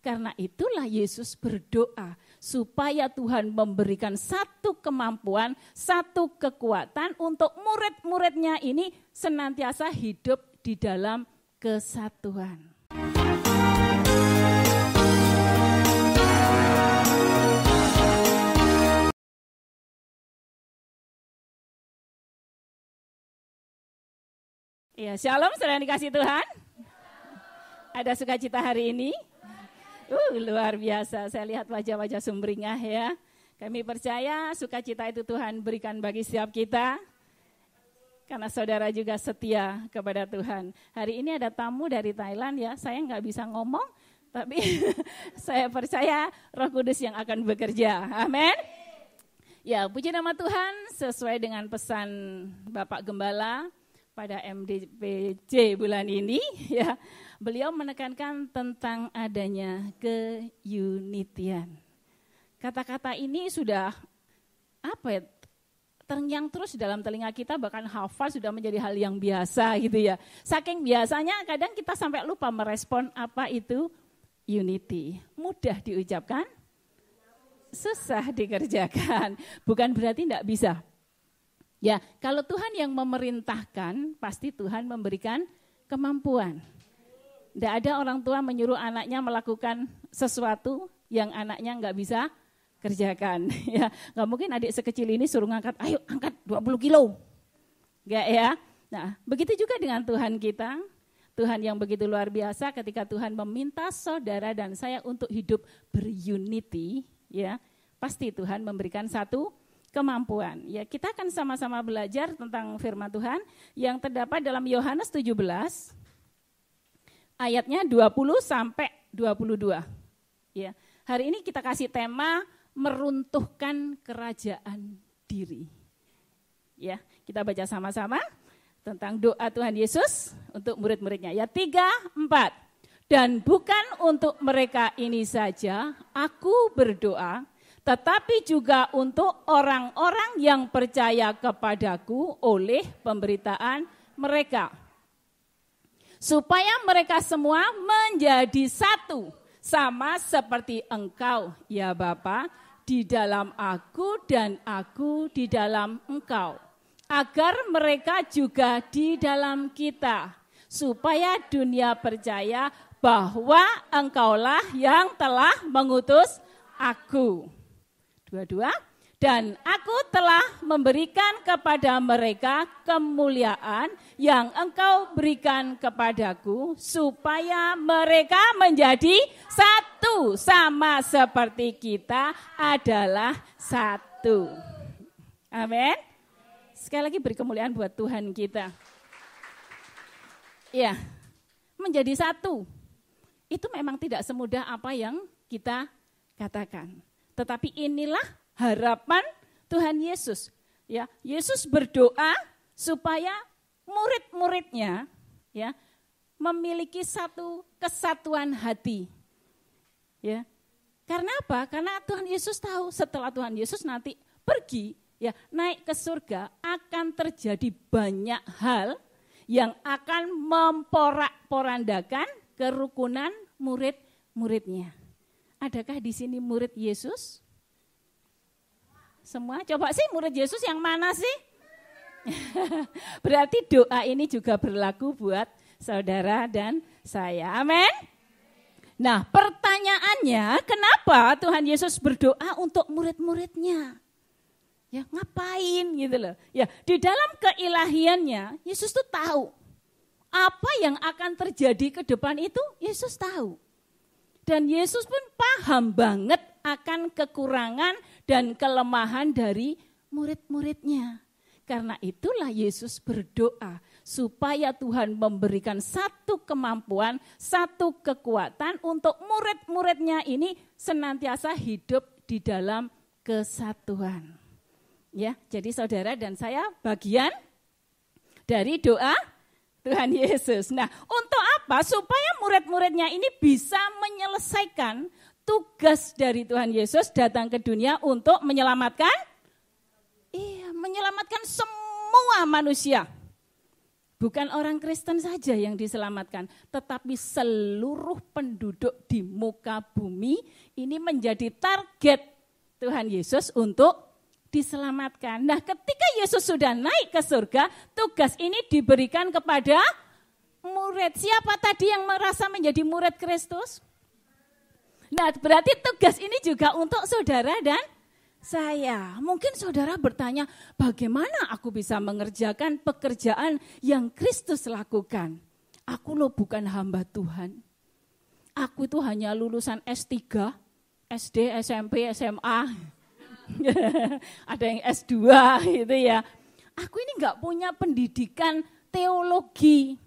Karena itulah Yesus berdoa supaya Tuhan memberikan satu kemampuan, satu kekuatan untuk murid-muridnya ini senantiasa hidup di dalam kesatuan. Ya, shalom saudara yang dikasihi Tuhan. Ada sukacita hari ini? Luar biasa, saya lihat wajah-wajah sumringah ya. Kami percaya sukacita itu Tuhan berikan bagi setiap kita. Karena saudara juga setia kepada Tuhan. Hari ini ada tamu dari Thailand ya, saya nggak bisa ngomong. Tapi saya percaya Roh Kudus yang akan bekerja, amin. Ya, puji nama Tuhan sesuai dengan pesan Bapak Gembala pada MDPJ bulan ini ya. Beliau menekankan tentang adanya keunitian. Kata-kata ini sudah terngiang terus dalam telinga kita, bahkan hafal sudah menjadi hal yang biasa gitu ya. Saking biasanya kadang kita sampai lupa merespon apa itu unity. Mudah diucapkan, susah dikerjakan. Bukan berarti tidak bisa. Ya, kalau Tuhan yang memerintahkan, pasti Tuhan memberikan kemampuan. Tidak ada orang tua menyuruh anaknya melakukan sesuatu yang anaknya nggak bisa kerjakan. Ya, nggak mungkin adik sekecil ini suruh ngangkat, ayo angkat 20 kilo. Nggak ya. Nah, begitu juga dengan Tuhan kita. Tuhan yang begitu luar biasa ketika Tuhan meminta saudara dan saya untuk hidup berunity, ya, pasti Tuhan memberikan satu kemampuan. Ya, kita akan sama-sama belajar tentang firman Tuhan yang terdapat dalam Yohanes 17 ayatnya 20 sampai 22. Ya, hari ini kita kasih tema meruntuhkan kerajaan diri. Ya, kita baca sama-sama tentang doa Tuhan Yesus untuk murid-muridnya. Ya, 3, 4. Dan bukan untuk mereka ini saja aku berdoa, tetapi juga untuk orang-orang yang percaya kepadaku oleh pemberitaan mereka. Supaya mereka semua menjadi satu, sama seperti Engkau, ya Bapa, di dalam aku dan aku di dalam Engkau. Agar mereka juga di dalam kita, supaya dunia percaya bahwa Engkaulah yang telah mengutus aku. 22. Dan aku telah memberikan kepada mereka kemuliaan yang Engkau berikan kepadaku, supaya mereka menjadi satu, sama seperti kita adalah satu. Amin. Sekali lagi beri kemuliaan buat Tuhan kita. Ya, menjadi satu. Itu memang tidak semudah apa yang kita katakan. Tetapi inilah harapan Tuhan Yesus. Ya, Yesus berdoa supaya murid-muridnya ya memiliki satu kesatuan hati. Ya. Karena apa? Karena Tuhan Yesus tahu setelah Tuhan Yesus nanti pergi ya naik ke surga akan terjadi banyak hal yang akan memporak-porandakan kerukunan murid-muridnya. Adakah di sini murid Yesus? Semua? Coba sih murid Yesus yang mana sih? Berarti doa ini juga berlaku buat saudara dan saya. Amin. Nah, pertanyaannya kenapa Tuhan Yesus berdoa untuk murid-muridnya? Ya, ngapain gitu loh. Ya, di dalam keilahiannya Yesus tuh tahu apa yang akan terjadi ke depan itu Yesus tahu. Dan Yesus pun paham banget akan kekurangan dan kelemahan dari murid-muridnya. Karena itulah Yesus berdoa supaya Tuhan memberikan satu kemampuan, satu kekuatan untuk murid-muridnya ini senantiasa hidup di dalam kesatuan. Ya, jadi saudara dan saya bagian dari doa Tuhan Yesus. Nah, untuk apa? Supaya murid-muridnya ini bisa menyelesaikan tugas dari Tuhan Yesus datang ke dunia untuk menyelamatkan menyelamatkan semua manusia. Bukan orang Kristen saja yang diselamatkan, tetapi seluruh penduduk di muka bumi ini menjadi target Tuhan Yesus untuk diselamatkan. Nah, ketika Yesus sudah naik ke surga, tugas ini diberikan kepada murid. Siapa tadi yang merasa menjadi murid Kristus? Nah, berarti tugas ini juga untuk saudara dan saya. Mungkin saudara bertanya, bagaimana aku bisa mengerjakan pekerjaan yang Kristus lakukan? Aku loh bukan hamba Tuhan. Aku itu hanya lulusan S3, SD, SMP, SMA. Ada yang S2 gitu ya. Aku ini enggak punya pendidikan teologi.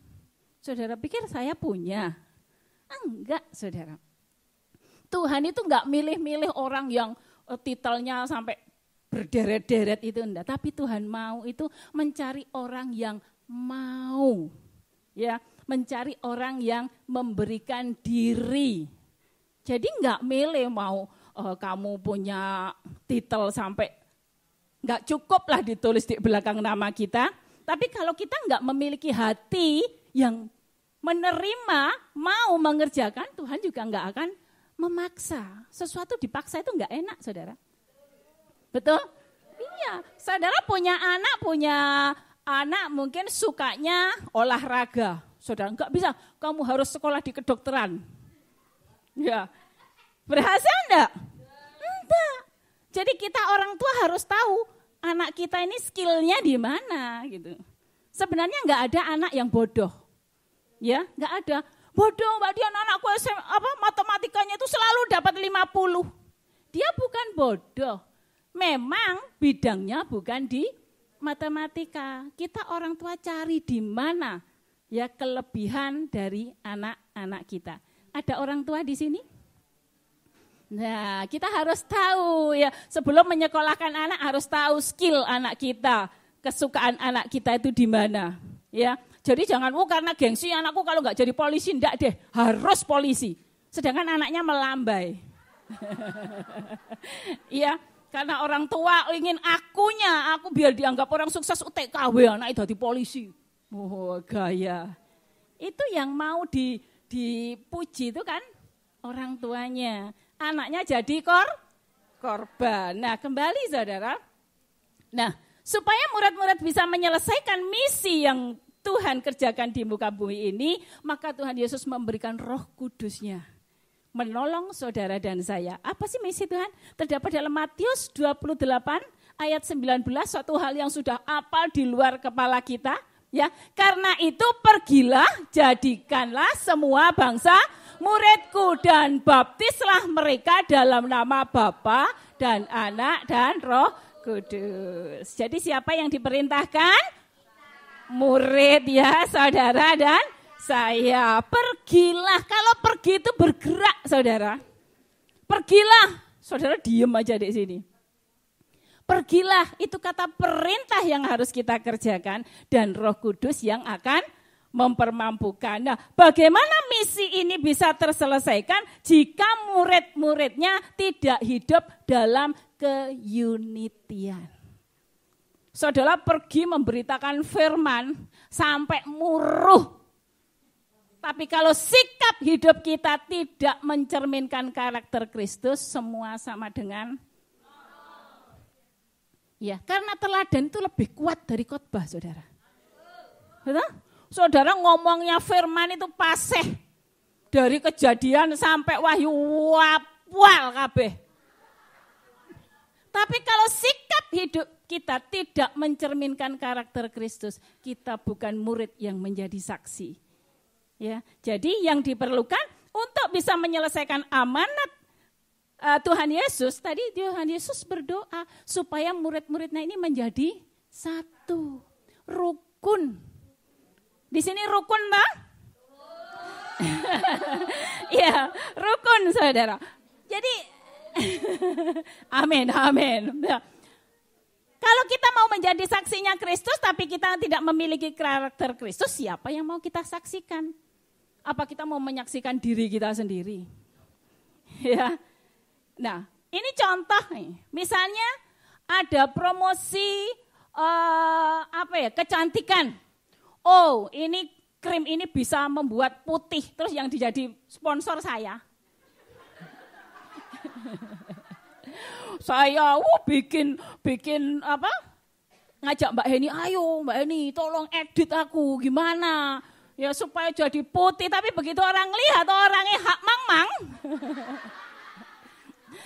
Saudara pikir saya punya? Enggak, saudara. Tuhan itu enggak milih-milih orang yang titelnya sampai berderet-deret itu enggak, tapi Tuhan mau itu mencari orang yang mau, ya, mencari orang yang memberikan diri. Jadi enggak milih mau kamu punya titel sampai enggak cukup lah ditulis di belakang nama kita, tapi kalau kita enggak memiliki hati yang menerima, mau mengerjakan, Tuhan juga enggak akan memaksa. Sesuatu dipaksa itu enggak enak, saudara. Betul? Iya. Saudara punya anak mungkin sukanya olahraga. Saudara enggak bisa, kamu harus sekolah di kedokteran. Ya. Berhasil enggak? Enggak. Jadi kita orang tua harus tahu anak kita ini skillnya di mana gitu. Sebenarnya enggak ada anak yang bodoh. Ya, enggak ada. Bodoh Mbak Dian, anakku matematikanya itu selalu dapat 50. Dia bukan bodoh. Memang bidangnya bukan di matematika. Kita orang tua cari di mana ya kelebihan dari anak-anak kita. Ada orang tua di sini? Nah, kita harus tahu ya, sebelum menyekolahkan anak harus tahu skill anak kita, kesukaan anak kita itu di mana, ya. Jadi jangan, karena gengsi anakku kalau nggak jadi polisi, enggak deh, harus polisi. Sedangkan anaknya melambai. Iya, karena orang tua ingin aku biar dianggap orang sukses UTKW, anak itu jadi polisi. Oh gaya. Itu yang mau dipuji itu kan orang tuanya. Anaknya jadi korban. Nah kembali saudara. Nah supaya murid-murid bisa menyelesaikan misi yang Tuhan kerjakan di muka bumi ini, maka Tuhan Yesus memberikan Roh Kudus-Nya menolong saudara dan saya. Apa sih misi Tuhan? Terdapat dalam Matius 28 ayat 19, suatu hal yang sudah apal di luar kepala kita, ya. Karena itu pergilah, jadikanlah semua bangsa muridku dan baptislah mereka dalam nama Bapa dan Anak dan Roh Kudus. Jadi siapa yang diperintahkan? Murid ya, saudara dan saya. Pergilah, kalau pergi itu bergerak saudara. Pergilah, saudara diem aja di sini. Pergilah, itu kata perintah yang harus kita kerjakan dan Roh Kudus yang akan mempermampukan. Nah, bagaimana misi ini bisa terselesaikan jika murid-muridnya tidak hidup dalam keunitian? Saudara pergi memberitakan firman sampai muruh. Tapi kalau sikap hidup kita tidak mencerminkan karakter Kristus, semua sama dengan ya, karena teladan itu lebih kuat dari khotbah, saudara. Betul? Saudara ngomongnya firman itu paseh. Dari Kejadian sampai Wahyu wapwal kabeh. Tapi kalau sikap hidup kita tidak mencerminkan karakter Kristus, kita bukan murid yang menjadi saksi. Ya, jadi yang diperlukan untuk bisa menyelesaikan amanat Tuhan Yesus, tadi Tuhan Yesus berdoa supaya murid-muridnya ini menjadi satu, rukun. Di sini rukun, Pak? Iya, rukun saudara. Jadi amin. Nah, kalau kita mau menjadi saksinya Kristus tapi kita tidak memiliki karakter Kristus, siapa yang mau kita saksikan? Apa kita mau menyaksikan diri kita sendiri? Ya. Nah, ini contoh nih. Misalnya ada promosi kecantikan. oh ini krim ini bisa membuat putih, terus yang dijadi sponsor saya. Saya bikin apa? Ngajak Mbak Heni, ayo Mbak Heni tolong edit aku gimana? Ya supaya jadi putih, tapi begitu orang lihat orangnya hak mang-mang.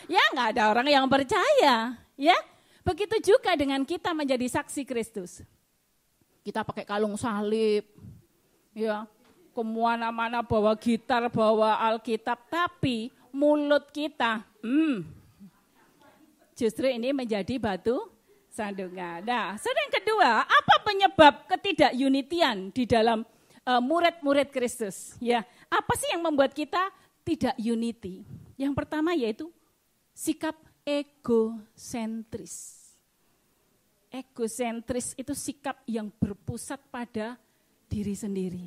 Ya nggak ada orang yang percaya, ya. Begitu juga dengan kita menjadi saksi Kristus. Kita pakai kalung salib, ya, kemana-mana bawa gitar, bawa Alkitab, tapi mulut kita, justru ini menjadi batu sandungan. Nah, saudara yang kedua, apa penyebab ketidak-unitian di dalam murid-murid Kristus? Ya, apa sih yang membuat kita tidak unity? Yang pertama yaitu sikap egosentris. Egosentris itu sikap yang berpusat pada diri sendiri.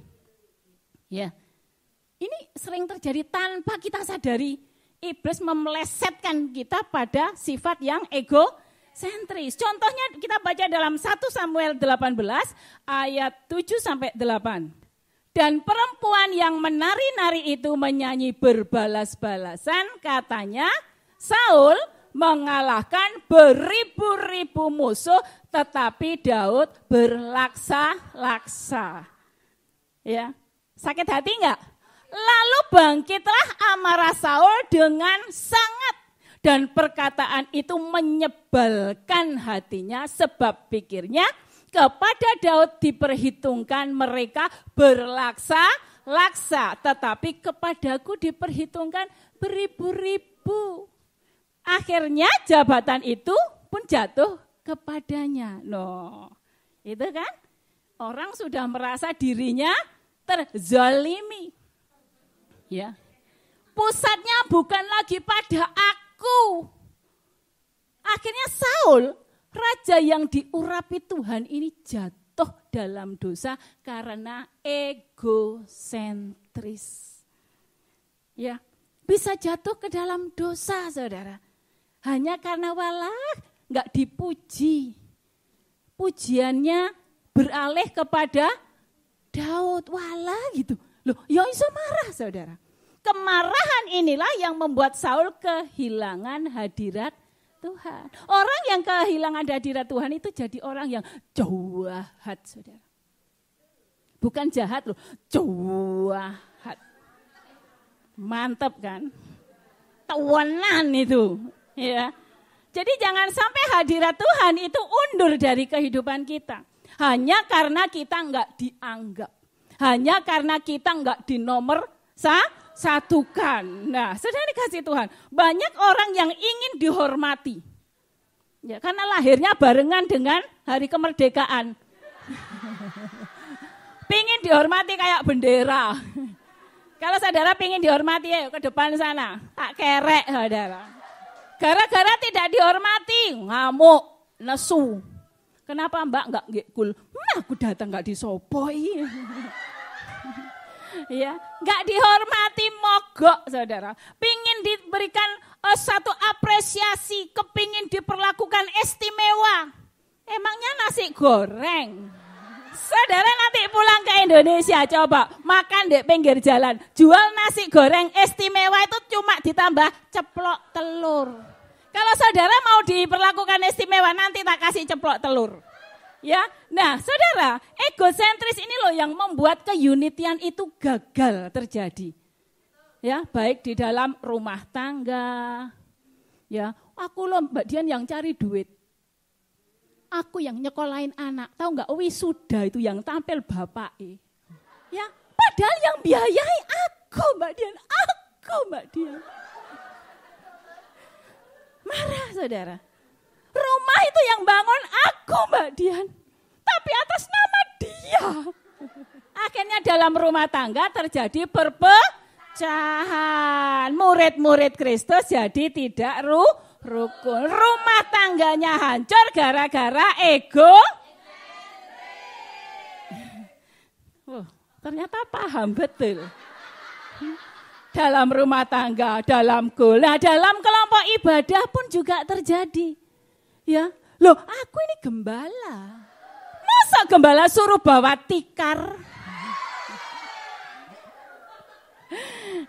Ya, ini sering terjadi tanpa kita sadari. Iblis memelesetkan kita pada sifat yang egosentris. Contohnya kita baca dalam 1 Samuel 18 ayat 7-8. Dan perempuan yang menari-nari itu menyanyi berbalas-balasan, katanya, Saul mengalahkan beribu-ribu musuh, tetapi Daud berlaksa-laksa. Ya, sakit hati enggak? Lalu bangkitlah amarah Saul dengan sangat, dan perkataan itu menyebalkan hatinya, sebab pikirnya kepada Daud diperhitungkan mereka berlaksa-laksa, tetapi kepadaku diperhitungkan beribu-ribu. Akhirnya jabatan itu pun jatuh kepadanya. No, itu kan orang sudah merasa dirinya terzalimi. Ya, pusatnya bukan lagi pada aku. Akhirnya Saul, raja yang diurapi Tuhan ini jatuh dalam dosa karena egosentris. Ya, bisa jatuh ke dalam dosa, saudara. Hanya karena walah nggak dipuji. Pujiannya beralih kepada Daud, walah gitu. Loh, ya iso marah, saudara. Kemarahan inilah yang membuat Saul kehilangan hadirat Tuhan. Orang yang kehilangan hadirat Tuhan itu jadi orang yang jahat, saudara. Bukan jahat loh, jahat. Mantap kan? Tawanan itu, ya. Jadi jangan sampai hadirat Tuhan itu undur dari kehidupan kita. Hanya karena kita enggak dianggap. Hanya karena kita enggak dinomor satukan. Nah, saudara dikasih Tuhan, banyak orang yang ingin dihormati. Ya, karena lahirnya barengan dengan hari kemerdekaan. Pingin dihormati kayak bendera. Kalau saudara pingin dihormati, ayo ke depan sana. Tak kerek, saudara. Gara-gara tidak dihormati, ngamuk, nesu. Kenapa Mbak enggak ngekul? Aku datang enggak disopoi. Ya, enggak dihormati, mogok, saudara. Pingin diberikan satu apresiasi, kepingin diperlakukan istimewa. Emangnya nasi goreng. Saudara nanti pulang ke Indonesia, coba makan di pinggir jalan. Jual nasi goreng istimewa itu cuma ditambah ceplok telur. Kalau saudara mau diperlakukan istimewa, nanti tak kasih ceplok telur. Ya, nah saudara, egosentris ini loh yang membuat keunitian itu gagal terjadi. Ya, baik di dalam rumah tangga. Ya, aku loh Mbak Dian yang cari duit. Aku yang nyekolahin anak. Tahu enggak, wisuda itu yang tampil bapaknya. Ya, padahal yang biayai aku Mbak Dian, Marah saudara. Rumah itu yang bangun aku Mbak Dian, tapi atas nama dia. Akhirnya dalam rumah tangga terjadi perpecahan. Murid-murid Kristus jadi tidak rukun. Rumah tangganya hancur gara-gara ego. Ternyata paham betul. Dalam rumah tangga, dalam gola, dalam kelompok ibadah pun juga terjadi. Ya, loh aku ini gembala. Masa gembala suruh bawa tikar?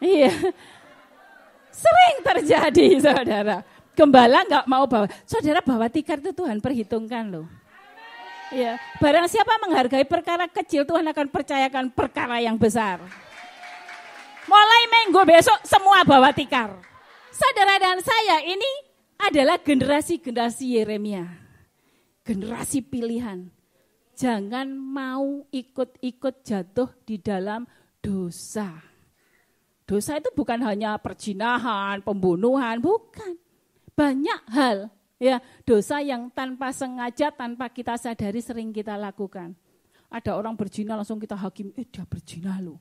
Iya. Sering terjadi, saudara. Gembala nggak mau bawa. Saudara, bawa tikar itu Tuhan perhitungkan loh. Ya, barang siapa menghargai perkara kecil, Tuhan akan percayakan perkara yang besar. Mulai minggu besok semua bawa tikar. Saudara dan saya ini adalah generasi Yeremia. Generasi pilihan. Jangan mau ikut-ikut jatuh di dalam dosa. Dosa itu bukan hanya perzinahan, pembunuhan, bukan. Banyak hal. Ya, dosa yang tanpa sengaja, tanpa kita sadari sering kita lakukan. Ada orang berzina langsung kita hakim, dia berzina loh.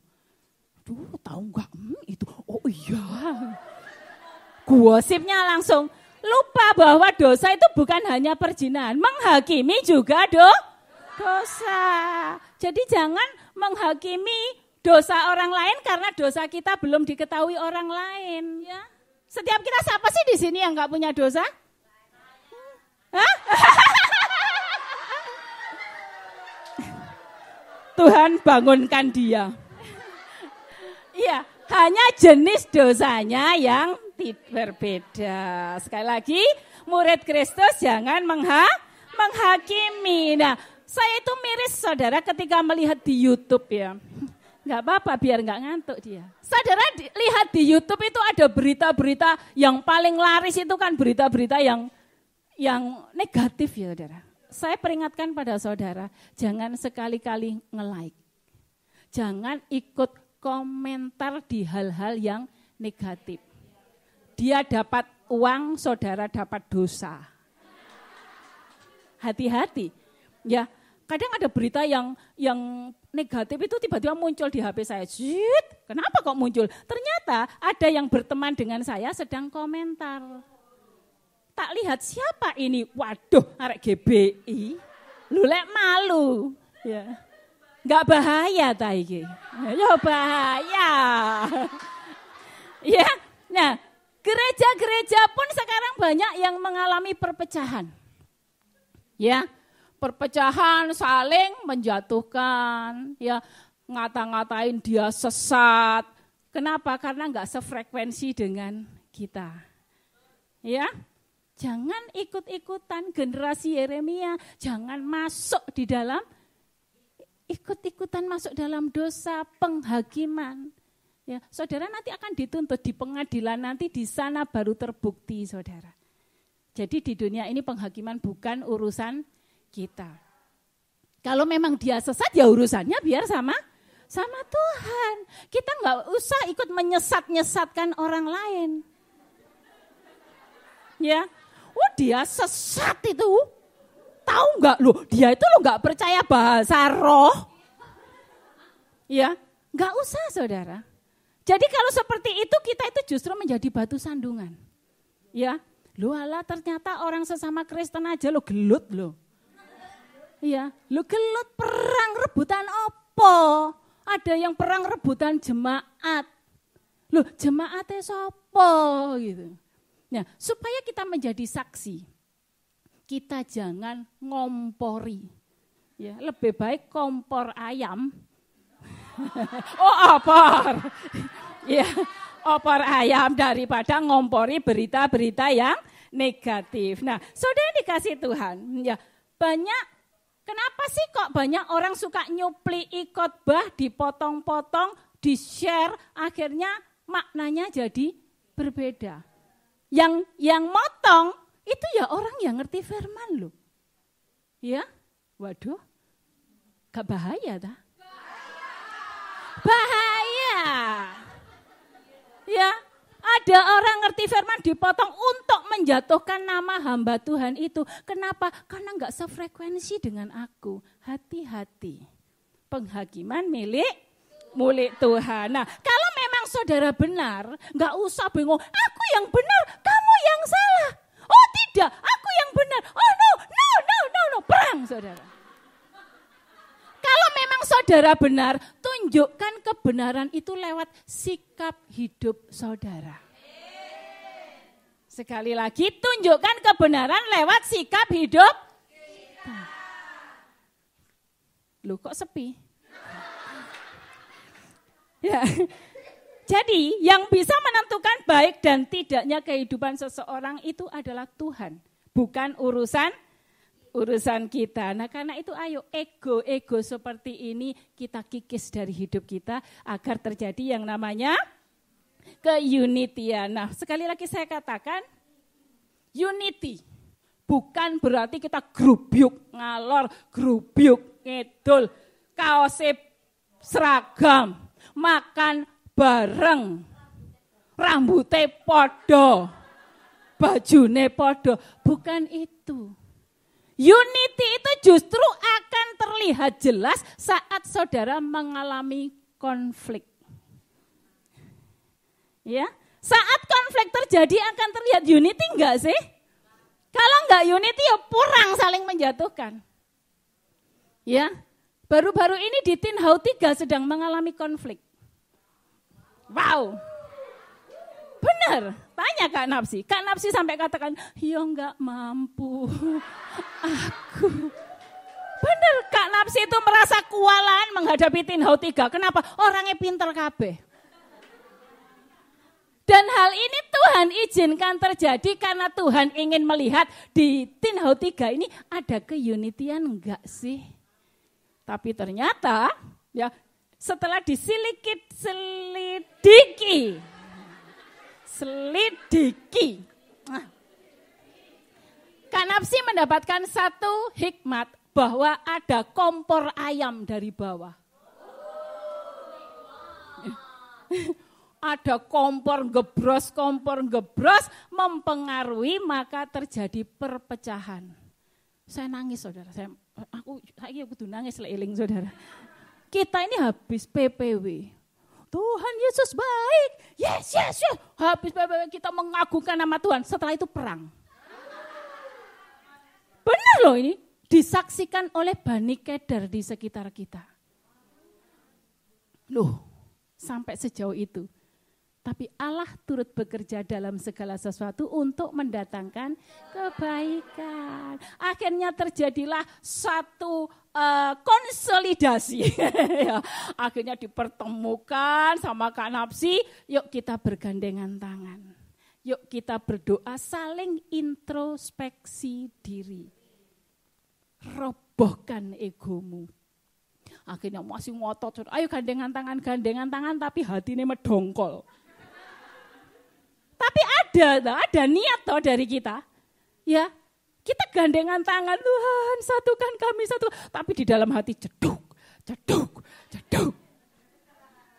Duh, tahu enggak? Itu, oh iya. Gosipnya langsung lupa bahwa dosa itu bukan hanya perzinahan, menghakimi juga dosa. Jadi jangan menghakimi dosa orang lain karena dosa kita belum diketahui orang lain. Ya. Setiap kita siapa sih di sini yang enggak punya dosa? Tuhan bangunkan dia. Iya, hanya jenis dosanya yang berbeda. Sekali lagi, murid Kristus jangan menghakimi. Nah, saya itu miris saudara ketika melihat di YouTube ya. Enggak apa-apa biar enggak ngantuk dia. Saudara lihat di YouTube itu ada berita-berita yang paling laris itu kan berita-berita yang negatif ya saudara. Saya peringatkan pada saudara, jangan sekali-kali nge-like. Jangan ikut komentar di hal-hal yang negatif. Dia dapat uang, saudara dapat dosa. Hati-hati. Ya, kadang ada berita yang negatif itu tiba-tiba muncul di HP saya. Kenapa kok muncul? Ternyata ada yang berteman dengan saya sedang komentar. Tak lihat siapa ini, waduh arek GBI, lu lek malu, ya, nggak bahaya ta iki, ya bahaya, ya. Nah gereja-gereja pun sekarang banyak yang mengalami perpecahan, ya, perpecahan saling menjatuhkan, ya, ngata-ngatain dia sesat, kenapa? Karena nggak sefrekuensi dengan kita, ya. Jangan ikut-ikutan generasi Yeremia, jangan masuk di dalam, ikut-ikutan masuk dalam dosa penghakiman. Ya, saudara nanti akan dituntut di pengadilan, nanti di sana baru terbukti saudara. Jadi di dunia ini penghakiman bukan urusan kita. Kalau memang dia sesat ya urusannya biar sama Tuhan. Kita nggak usah ikut menyesat-nyesatkan orang lain. Ya. Oh dia sesat itu, tahu nggak lo? Dia itu lo nggak percaya bahasa roh, ya nggak usah saudara. Jadi kalau seperti itu kita itu justru menjadi batu sandungan, ya. Lo ala ternyata orang sesama Kristen aja lo gelut lo, ya. Lo gelut perang rebutan opo? Ada yang perang rebutan jemaat, lo jemaatnya sopo gitu. Nah, supaya kita menjadi saksi, kita jangan ngompori. Ya, lebih baik kompor ayam. Opor. Ya, opor ayam daripada ngompori berita-berita yang negatif. Nah, saudara dikasih Tuhan, ya banyak. Kenapa sih kok banyak orang suka nyupli khotbah, dipotong-potong, di-share, akhirnya maknanya jadi berbeda. Yang motong itu ya orang yang ngerti firman loh. Ya, waduh, gak bahaya dah? Bahaya. Ya, ada orang ngerti firman dipotong untuk menjatuhkan nama hamba Tuhan itu. Kenapa? Karena gak sefrekuensi dengan aku. Hati-hati. Penghakiman milik Tuhan. Nah, kalau memang saudara benar, gak usah bingung. Aku yang benar, kamu yang salah. Oh tidak, aku yang benar. Oh no, perang saudara. Kalau memang saudara benar, tunjukkan kebenaran itu lewat sikap hidup saudara. Sekali lagi, tunjukkan kebenaran lewat sikap hidup. Loh kok sepi? Ya. Jadi yang bisa menentukan baik dan tidaknya kehidupan seseorang itu adalah Tuhan. Bukan urusan kita. Nah karena itu ayo ego seperti ini kita kikis dari hidup kita agar terjadi yang namanya keunitian. Nah sekali lagi saya katakan unity bukan berarti kita grubyuk ngalor, grubyuk ngedul, kaosip seragam, makan bareng, rambutnya podo, bajune podo, bukan itu. Unity itu justru akan terlihat jelas saat saudara mengalami konflik. Ya, saat konflik terjadi akan terlihat unity enggak sih? Kalau enggak unity ya kurang saling menjatuhkan. Ya, baru-baru ini di Tin Hau 3 sedang mengalami konflik. Wow. Benar, tanya Kak Napsi. Kak Napsi sampai katakan, ya enggak mampu, aku. Benar, Kak Napsi itu merasa kewalahan menghadapi Tin Hau 3. Kenapa? Orangnya pinter kabeh. Dan hal ini Tuhan izinkan terjadi karena Tuhan ingin melihat di Tin Hau 3 ini ada keunitian enggak sih? Tapi ternyata ya setelah selidiki. Kak Napsi mendapatkan satu hikmat bahwa ada kompor ayam dari bawah. Ada kompor gebros mempengaruhi maka terjadi perpecahan. Saya nangis saudara, saya kudu nangis eling saudara. Kita ini habis PPW. Tuhan Yesus baik. Yes. Habis kita mengagungkan nama Tuhan. Setelah itu perang. Benar loh ini. Disaksikan oleh Bani Keder di sekitar kita. Loh, sampai sejauh itu. Tapi Allah turut bekerja dalam segala sesuatu untuk mendatangkan kebaikan. Akhirnya terjadilah satu konsolidasi. Akhirnya dipertemukan sama Kak Napsi, yuk kita bergandengan tangan. Yuk kita berdoa saling introspeksi diri. Robohkan egomu. Akhirnya masih ngotot, ayo gandengan tangan tapi hatinya medongkol. Tapi ada niat toh dari kita. Ya, kita gandengan tangan, Tuhan satukan kami satu. Tapi di dalam hati ceduk.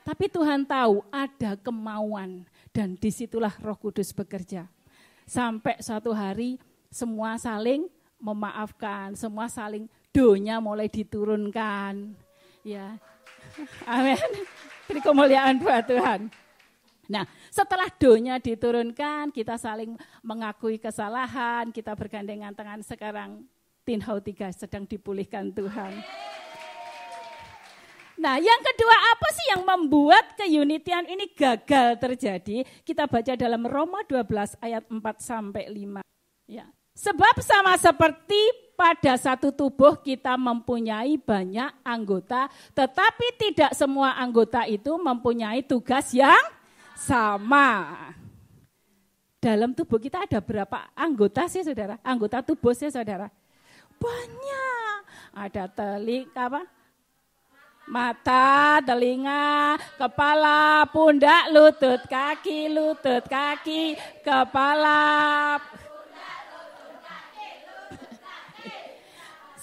Tapi Tuhan tahu ada kemauan dan disitulah Roh Kudus bekerja. Sampai suatu hari semua saling memaafkan, semua saling doanya mulai diturunkan. Ya, amin. Beri kemuliaan buat Tuhan. Nah, setelah doanya diturunkan, kita saling mengakui kesalahan, kita bergandengan tangan sekarang Tin Hau 3 sedang dipulihkan Tuhan. Nah, yang kedua apa sih yang membuat keunitian ini gagal terjadi? Kita baca dalam Roma 12 ayat 4-5. Ya. Sebab sama seperti pada satu tubuh kita mempunyai banyak anggota, tetapi tidak semua anggota itu mempunyai tugas yang sama. Dalam tubuh kita ada berapa anggota sih saudara? Anggota tubuh sih saudara? Banyak. Ada mata, telinga, kepala, pundak, lutut, kaki, kepala.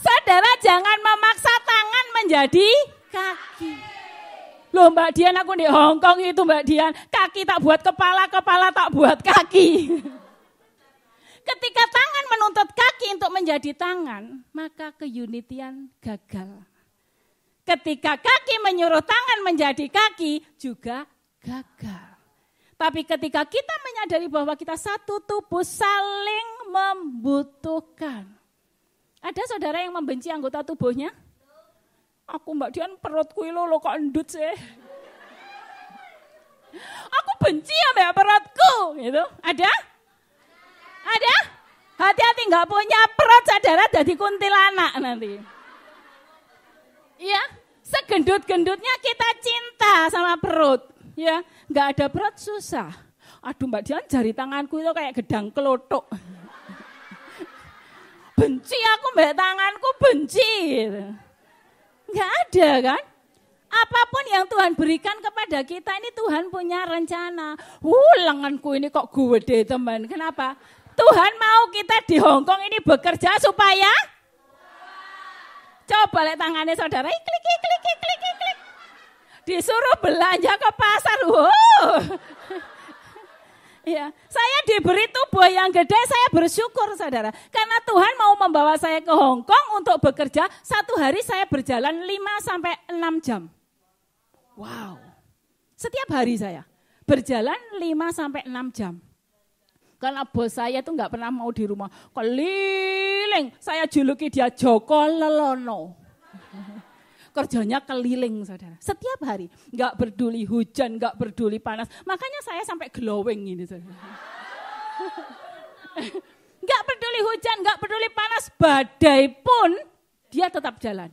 Saudara jangan memaksa tangan menjadi kaki. Loh Mbak Dian, aku di Hongkong itu Mbak Dian, kaki tak buat kepala, kepala tak buat kaki. Ketika tangan menuntut kaki untuk menjadi tangan, maka keunitian gagal. Ketika kaki menyuruh tangan menjadi kaki, juga gagal. Tapi ketika kita menyadari bahwa kita satu tubuh saling membutuhkan. Ada saudara yang membenci anggota tubuhnya? Aku Mbak Dian perutku lo kok endut sih. Aku benci ya Mbak perutku. Gitu. Ada? Ada? Hati-hati gak punya perut saudara jadi kuntilanak nanti. Ya, segendut-gendutnya kita cinta sama perut. Ya, nggak ada perut susah. Aduh Mbak Dian, jari tanganku itu kayak gedang kelotok. Benci aku Mbak, tanganku benci. Nggak ada kan? Apapun yang Tuhan berikan kepada kita ini Tuhan punya rencana. Lenganku ini kok gede teman. Kenapa? Tuhan mau kita di Hongkong ini bekerja supaya coba lihat tangannya saudara, klik. Disuruh belanja ke pasar. Ya, saya diberi tubuh yang gede, saya bersyukur saudara. Karena Tuhan mau membawa saya ke Hongkong untuk bekerja, satu hari saya berjalan 5-6 jam. Wow, setiap hari saya berjalan 5-6 jam. Karena bos saya tuh nggak pernah mau di rumah, keliling. Saya juluki dia Joko Lelono. Kerjanya keliling saudara, setiap hari. Nggak peduli hujan, nggak peduli panas. Makanya saya sampai glowing ini saudara. Nggak peduli hujan, nggak peduli panas, badai pun dia tetap jalan.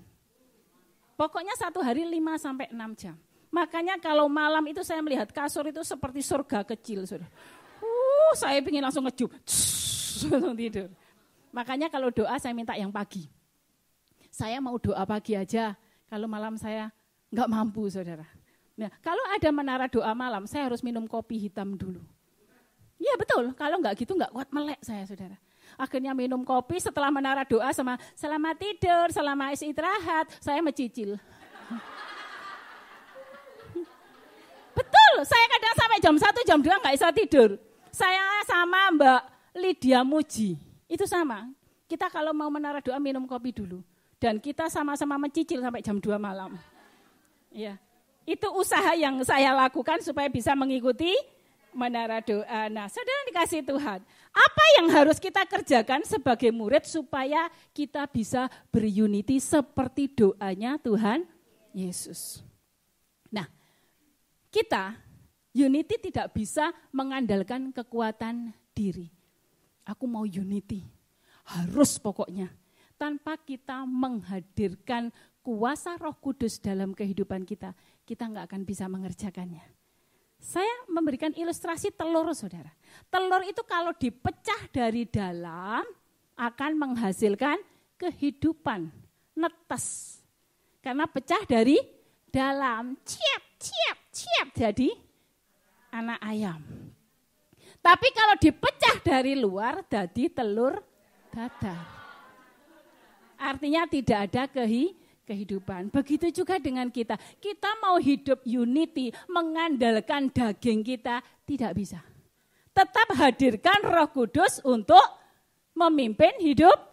Pokoknya satu hari 5-6 jam. Makanya kalau malam itu saya melihat kasur itu seperti surga kecil. Saudara. Saya ingin langsung ngejup, langsung tidur. Makanya kalau doa saya minta yang pagi. Saya mau doa pagi aja, kalau malam saya nggak mampu saudara. Nah, kalau ada menara doa malam, saya harus minum kopi hitam dulu. Iya betul, kalau nggak gitu nggak kuat melek saya saudara. Akhirnya minum kopi setelah menara doa sama selamat tidur, selamat istirahat, saya mencicil. Betul, saya kadang sampai jam 1, jam 2 nggak bisa tidur. Saya sama Mbak Lydia Muji, itu sama. Kita kalau mau menara doa minum kopi dulu. Dan kita sama-sama mencicil sampai jam 2 malam. Ya, itu usaha yang saya lakukan supaya bisa mengikuti menara doa. Nah, saudara dikasih Tuhan, apa yang harus kita kerjakan sebagai murid supaya kita bisa berunity seperti doanya Tuhan Yesus. Nah, kita unity tidak bisa mengandalkan kekuatan diri. Aku mau unity, harus pokoknya. Tanpa kita menghadirkan kuasa Roh Kudus dalam kehidupan kita, kita nggak akan bisa mengerjakannya. Saya memberikan ilustrasi telur saudara. Telur itu kalau dipecah dari dalam akan menghasilkan kehidupan, netes. Karena pecah dari dalam, ciap, jadi anak ayam. Tapi kalau dipecah dari luar, jadi telur dadar. Artinya tidak ada kehidupan. Begitu juga dengan kita. Kita mau hidup unity, mengandalkan daging kita, tidak bisa. Tetap hadirkan Roh Kudus untuk memimpin hidup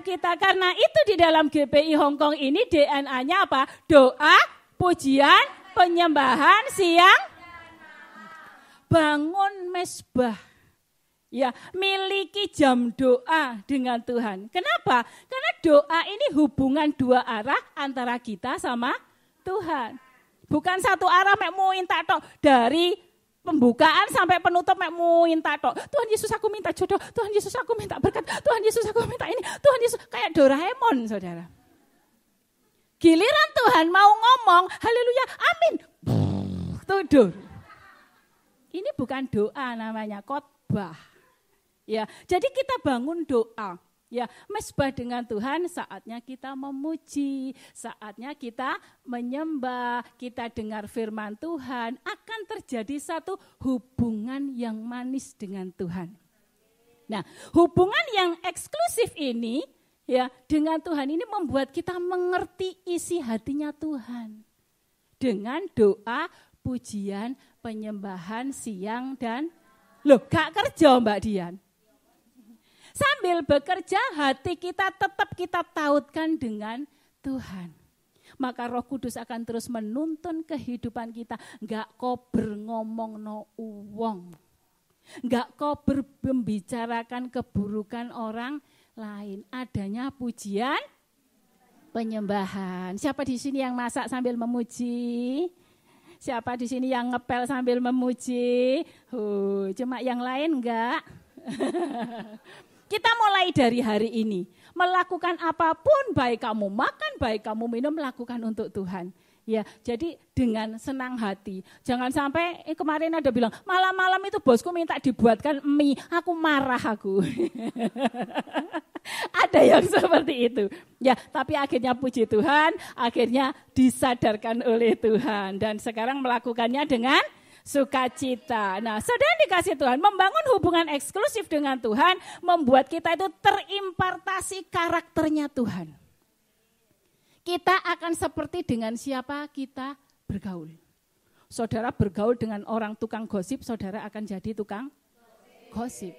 kita. Karena itu di dalam GPI Hongkong ini DNA-nya apa? Doa, pujian, penyembahan, siang, bangun mesbah. Ya, miliki jam doa dengan Tuhan. Kenapa? Karena doa ini hubungan dua arah antara kita sama Tuhan. Bukan satu arah mek minta tok, dari pembukaan sampai penutup mek minta tok. Tuhan Yesus aku minta jodoh, Tuhan Yesus aku minta berkat, Tuhan Yesus aku minta ini, Tuhan Yesus kayak Doraemon, saudara. Giliran Tuhan mau ngomong, haleluya, amin. Tidur. Ini bukan doa namanya, khotbah. Ya, jadi kita bangun doa. Ya, mesbah dengan Tuhan, saatnya kita memuji, saatnya kita menyembah, kita dengar firman Tuhan, akan terjadi satu hubungan yang manis dengan Tuhan. Nah, hubungan yang eksklusif ini ya dengan Tuhan ini membuat kita mengerti isi hatinya Tuhan. Dengan doa, pujian, penyembahan siang dan gak kerja Mbak Dian. Sambil bekerja hati kita tetap kita tautkan dengan Tuhan. Maka Roh Kudus akan terus menuntun kehidupan kita. Gak kober ngomong no uwong. Gak kober membicarakan keburukan orang lain. Adanya pujian, penyembahan. Siapa di sini yang masak sambil memuji? Siapa di sini yang ngepel sambil memuji? Cuma yang lain enggak? Kita mulai dari hari ini. Melakukan apapun, baik kamu makan, baik kamu minum, lakukan untuk Tuhan. Ya, jadi dengan senang hati. Jangan sampai kemarin ada bilang, malam-malam itu bosku minta dibuatkan mie, aku marah aku. Ada yang seperti itu. Ya, tapi akhirnya puji Tuhan, akhirnya disadarkan oleh Tuhan dan sekarang melakukannya dengan sukacita. Nah, saudara dikasih Tuhan, membangun hubungan eksklusif dengan Tuhan membuat kita itu terimpartasi karakternya Tuhan. Kita akan seperti dengan siapa kita bergaul. Saudara bergaul dengan orang tukang gosip, saudara akan jadi tukang gosip.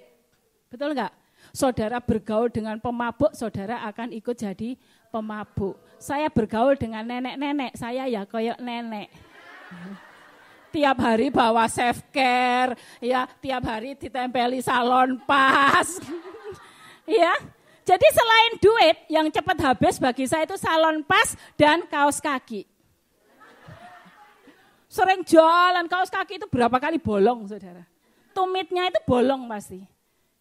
Betul enggak? Saudara bergaul dengan pemabuk, saudara akan ikut jadi pemabuk. Saya bergaul dengan nenek-nenek, saya ya kayak nenek. Tiap hari bawa self care, ya, tiap hari ditempeli salon pas. Ya. Jadi selain duit yang cepat habis bagi saya itu salon pas dan kaos kaki. Sering jalan kaos kaki itu berapa kali bolong, saudara. Tumitnya itu bolong pasti.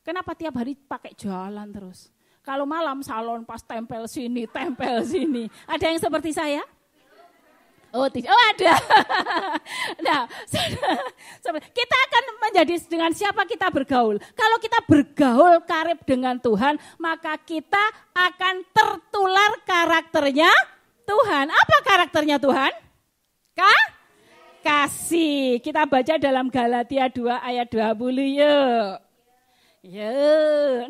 Kenapa tiap hari pakai jalan terus? Kalau malam salon pas tempel sini, tempel sini. Ada yang seperti saya? Oh tidak, oh ada. Nah, kita akan menjadi dengan siapa kita bergaul. Kalau kita bergaul karib dengan Tuhan, maka kita akan tertular karakternya Tuhan. Apa karakternya Tuhan? Kasih. Kita baca dalam Galatia 2 ayat 20 yuk.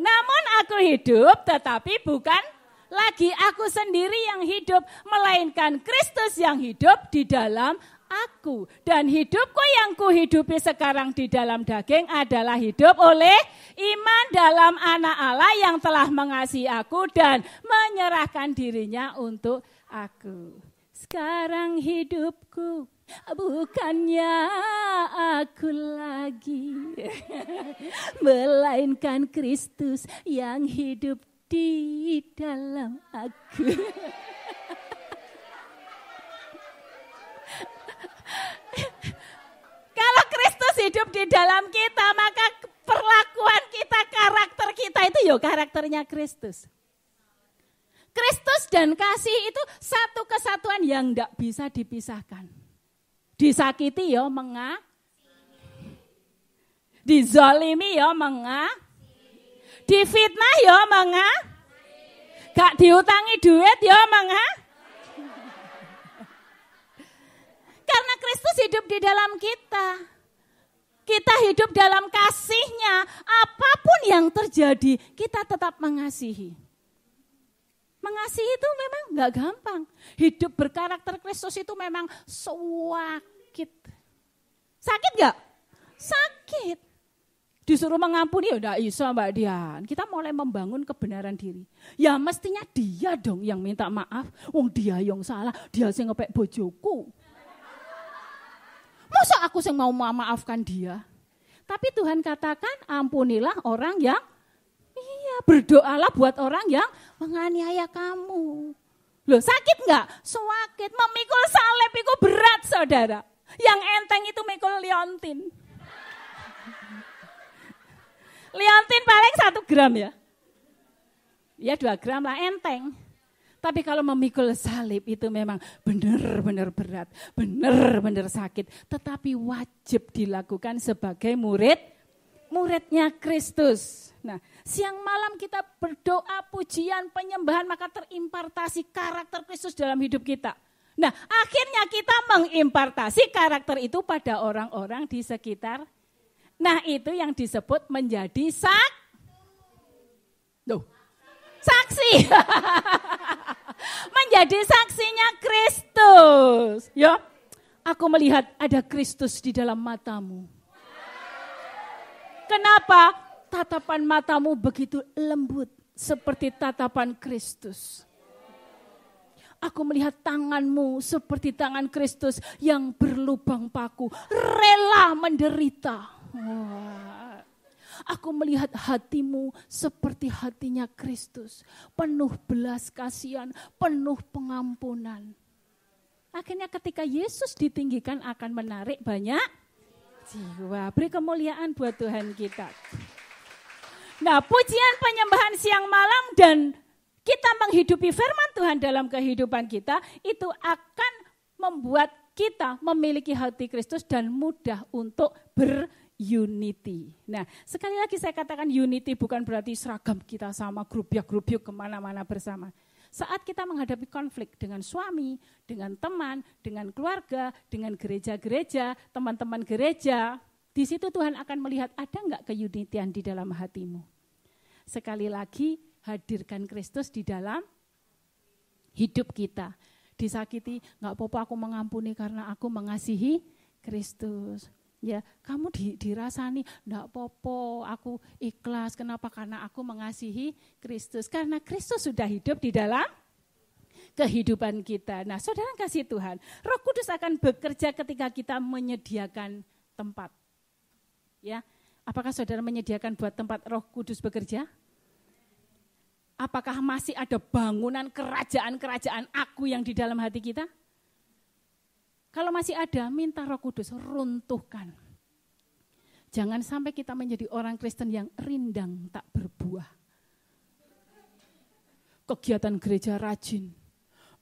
Namun aku hidup tetapi bukan lagi aku sendiri yang hidup, melainkan Kristus yang hidup di dalam aku. Dan hidupku yang kuhidupi sekarang di dalam daging adalah hidup oleh iman dalam Anak Allah yang telah mengasihi aku dan menyerahkan dirinya untuk aku. Sekarang hidupku bukannya aku lagi, melainkan Kristus yang hidup di dalam aku. Kalau Kristus hidup di dalam kita, maka perlakuan kita, karakter kita itu ya karakternya Kristus. Kristus dan kasih itu satu kesatuan yang tidak bisa dipisahkan. Disakiti ya dizalimi ya difitnah ya gak diutangi duit ya Karena Kristus hidup di dalam kita. Kita hidup dalam kasih-Nya. Apapun yang terjadi, kita tetap mengasihi. Mengasihi itu memang gak gampang. Hidup berkarakter Kristus itu memang sakit. Sakit gak? Sakit. Disuruh mengampuni ya enggak bisa Mbak Dian. Kita mulai membangun kebenaran diri. Ya mestinya dia dong yang minta maaf. Wong dia yang salah, dia sing ngepek bojoku. Masa aku sing mau memaafkan dia? Tapi Tuhan katakan ampunilah orang yang berdoalah buat orang yang menganiaya kamu. Loh sakit enggak? Sakit. Memikul salib itu berat saudara. Yang enteng itu mikul liontin. Liontin paling 1 gram ya. Ya 2 gram lah enteng. Tapi kalau memikul salib itu memang benar-benar berat. Benar-benar sakit. Tetapi wajib dilakukan sebagai muridnya Kristus. Nah, siang malam kita berdoa, pujian, penyembahan, maka terimpartasi karakter Kristus dalam hidup kita. Nah, akhirnya kita mengimpartasi karakter itu pada orang-orang di sekitar. Nah, itu yang disebut menjadi saksi. Menjadi saksinya Kristus. Ya, aku melihat ada Kristus di dalam matamu. Kenapa? Tatapan matamu begitu lembut seperti tatapan Kristus. Aku melihat tanganmu seperti tangan Kristus yang berlubang paku, rela menderita. Wah. Aku melihat hatimu seperti hatinya Kristus, penuh belas kasihan, penuh pengampunan. Akhirnya ketika Yesus ditinggikan akan menarik banyak jiwa. Beri kemuliaan buat Tuhan kita. Nah, pujian penyembahan siang malam dan kita menghidupi firman Tuhan dalam kehidupan kita, itu akan membuat kita memiliki hati Kristus dan mudah untuk berunity. Nah, sekali lagi saya katakan unity bukan berarti seragam kita sama, grup-grup kemana-mana bersama. Saat kita menghadapi konflik dengan suami, dengan teman, dengan keluarga, dengan gereja-gereja, teman-teman gereja, di situ Tuhan akan melihat ada enggak keunitian di dalam hatimu. Sekali lagi, hadirkan Kristus di dalam hidup kita. Disakiti, enggak apa-apa aku mengampuni karena aku mengasihi Kristus. Ya, kamu dirasani, enggak apa-apa, aku ikhlas. Kenapa? Karena aku mengasihi Kristus. Karena Kristus sudah hidup di dalam kehidupan kita. Nah, saudara kasih Tuhan, Roh Kudus akan bekerja ketika kita menyediakan tempat. Ya, apakah saudara menyediakan buat tempat Roh Kudus bekerja? Apakah masih ada bangunan kerajaan-kerajaan aku yang di dalam hati kita? Kalau masih ada, minta Roh Kudus runtuhkan. Jangan sampai kita menjadi orang Kristen yang rindang tak berbuah. Kegiatan gereja rajin,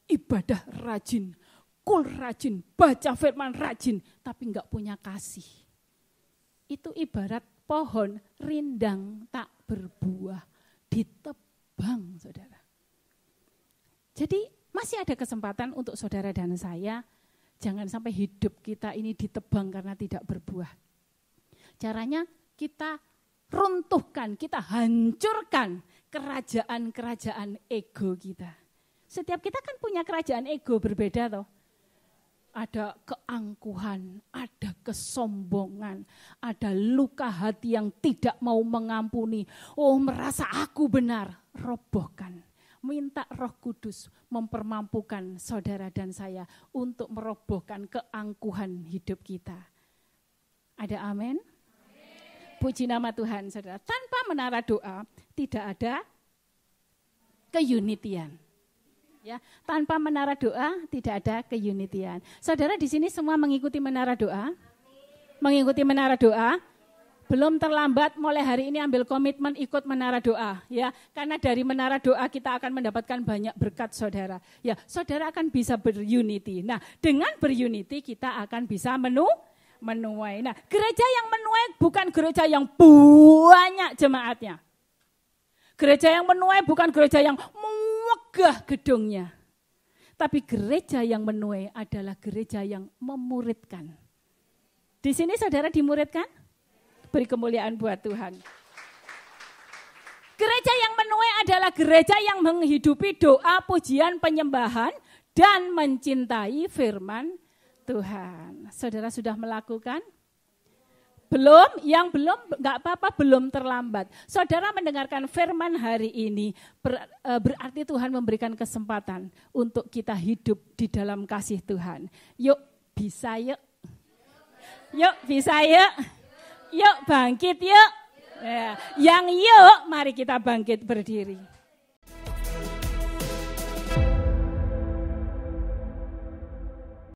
ibadah rajin, rajin, baca firman rajin, tapi enggak punya kasih. Itu ibarat pohon rindang tak berbuah, ditebang, saudara. Jadi masih ada kesempatan untuk saudara dan saya. Jangan sampai hidup kita ini ditebang karena tidak berbuah. Caranya kita runtuhkan, kita hancurkan kerajaan-kerajaan ego kita. Setiap kita kan punya kerajaan ego berbeda toh. Ada keangkuhan, ada kesombongan, ada luka hati yang tidak mau mengampuni. Oh, merasa aku benar, robohkan. Minta Roh Kudus mempermampukan saudara dan saya untuk merobohkan keangkuhan hidup kita. Ada amin? Puji nama Tuhan, saudara. Tanpa menara doa tidak ada keunitian. Ya, tanpa menara doa tidak ada keunitian. Saudara di sini semua mengikuti menara doa? Mengikuti menara doa? Belum terlambat, mulai hari ini ambil komitmen ikut menara doa, ya. Karena dari menara doa kita akan mendapatkan banyak berkat, saudara. Ya, saudara akan bisa berunity. Nah, dengan berunity kita akan bisa menuai. Nah, gereja yang menuai bukan gereja yang banyak jemaatnya. Gereja yang menuai bukan gereja yang megah gedungnya. Tapi gereja yang menuai adalah gereja yang memuridkan. Di sini saudara dimuridkan? Beri kemuliaan buat Tuhan. Gereja yang menuai adalah gereja yang menghidupi doa, pujian, penyembahan, dan mencintai firman Tuhan. Saudara sudah melakukan? Belum? Yang belum, enggak apa-apa, belum terlambat. Saudara mendengarkan firman hari ini, berarti Tuhan memberikan kesempatan untuk kita hidup di dalam kasih Tuhan. Yuk, bisa yuk. Yuk, bisa yuk. Yuk bangkit yuk. Ya. Yang yuk, mari kita bangkit berdiri.